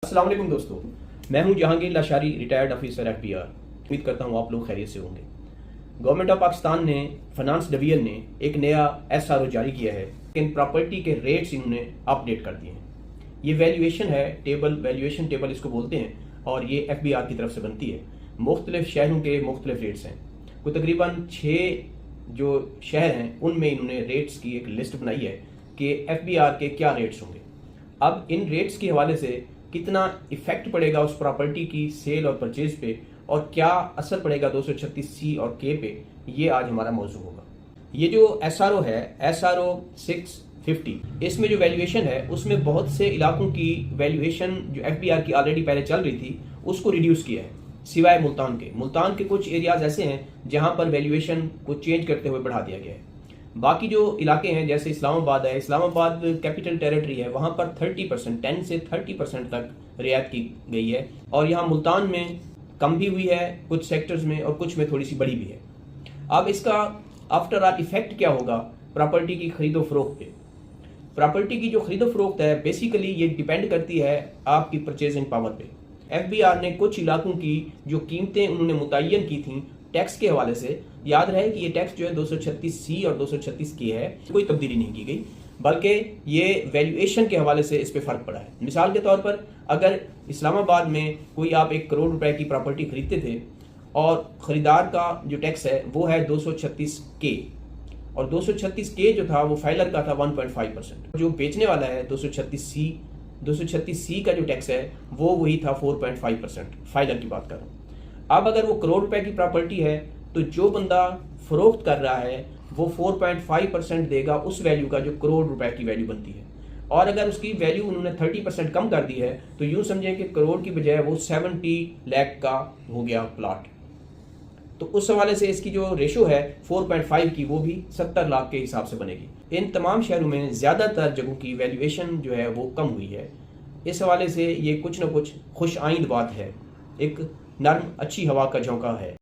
अस्सलाम वालेकुम दोस्तों, मैं हूं Jahangir Lashari, retired officer FBR. उम्मीद करता हूं आप लोग खैरियत से होंगे। गवर्नमेंट ऑफ पाकिस्तान ने फाइनेंस डिवीजन ने एक नया एसआरओ जारी किया है। इन प्रॉपर्टी के रेट्स इन्होंने अपडेट कर दिए हैं। ये वैल्यूएशन है, वैल्यूएशन टेबल इसको बोलते हैं, और ये एफबीआर की तरफ से बनती है। मुख्तलिफ शहरों के मुख्तलिफ रेट्स हैं। कोई तकरीबन 6 जो शहर हैं उनमें इन्होंने रेट्स की एक लिस्ट बनाई है कि एफबीआर के क्या रेट्स होंगे। अब इन रेट्स के हवाले से कितना इफेक्ट पड़ेगा उस प्रॉपर्टी की सेल और परचेज पे, और क्या असर पड़ेगा 236C और के पे, ये आज हमारा मौजू होगा। ये जो एसआरओ है, एसआरओ 650, इसमें जो वैल्यूएशन है उसमें बहुत से इलाकों की वैल्यूएशन जो एफबीआर की ऑलरेडी पहले चल रही थी उसको रिड्यूस किया है, सिवाय मुल्तान के कुछ एरियाज ऐसे हैं जहां पर वैल्यूएशन को चेंज करते हुए बढ़ा दिया गया है। बाकी जो इलाके हैं जैसे इस्लामाबाद है, इस्लामाबाद कैपिटल टेरिटरी है, वहां पर 30%, 10 से 30% तक रियायत की गई है, और यहाँ मुल्तान में कम भी हुई है कुछ सेक्टर्स में, और कुछ में थोड़ी सी बड़ी भी है। अब इसका आफ्टर ऑल इफेक्ट क्या होगा प्रॉपर्टी की खरीदो फरोख्त पे। प्रॉपर्टी की जो खरीदो फरोख्त है बेसिकली ये डिपेंड करती है आपकी परचेजिंग पावर पे। एफबीआर ने कुछ इलाकों की जो कीमतें उन्होंने मुतय्यन की थी टैक्स के हवाले से, याद रहे कि ये टैक्स जो है 236C और 236K है, कोई तब्दीली नहीं की गई, बल्कि ये वैल्यूएशन के हवाले से इस पे फर्क पड़ा है। मिसाल के तौर पर अगर इस्लामाबाद में कोई आप 1 करोड़ रुपए की प्रॉपर्टी खरीदते थे और खरीदार का जो टैक्स है वो है 236K, और 236K जो था वो फाइलर का था 1.5%। जो बेचने वाला है 236C का जो टैक्स है वो वही था 4.5%, फाइलर की बात कर रहा हूँ। अब अगर वो करोड़ रुपए की प्रॉपर्टी है तो जो बंदा फरोख्त कर रहा है वो 4.5% देगा उस वैल्यू का जो करोड़ रुपए की वैल्यू बनती है, और अगर उसकी वैल्यू उन्होंने 30% कम कर दी है तो यूं समझें कि करोड़ की बजाय वो 70 लाख का हो गया प्लॉट। तो उस हवाले से इसकी जो रेशो है 4.5 की वो भी 70 लाख के हिसाब से बनेगी। इन तमाम शहरों में ज़्यादातर जगहों की वैल्यूएशन जो है वो कम हुई है। इस हवाले से ये कुछ न कुछ खुश आइंद बात है, एक नर्म अच्छी हवा का झोंका है।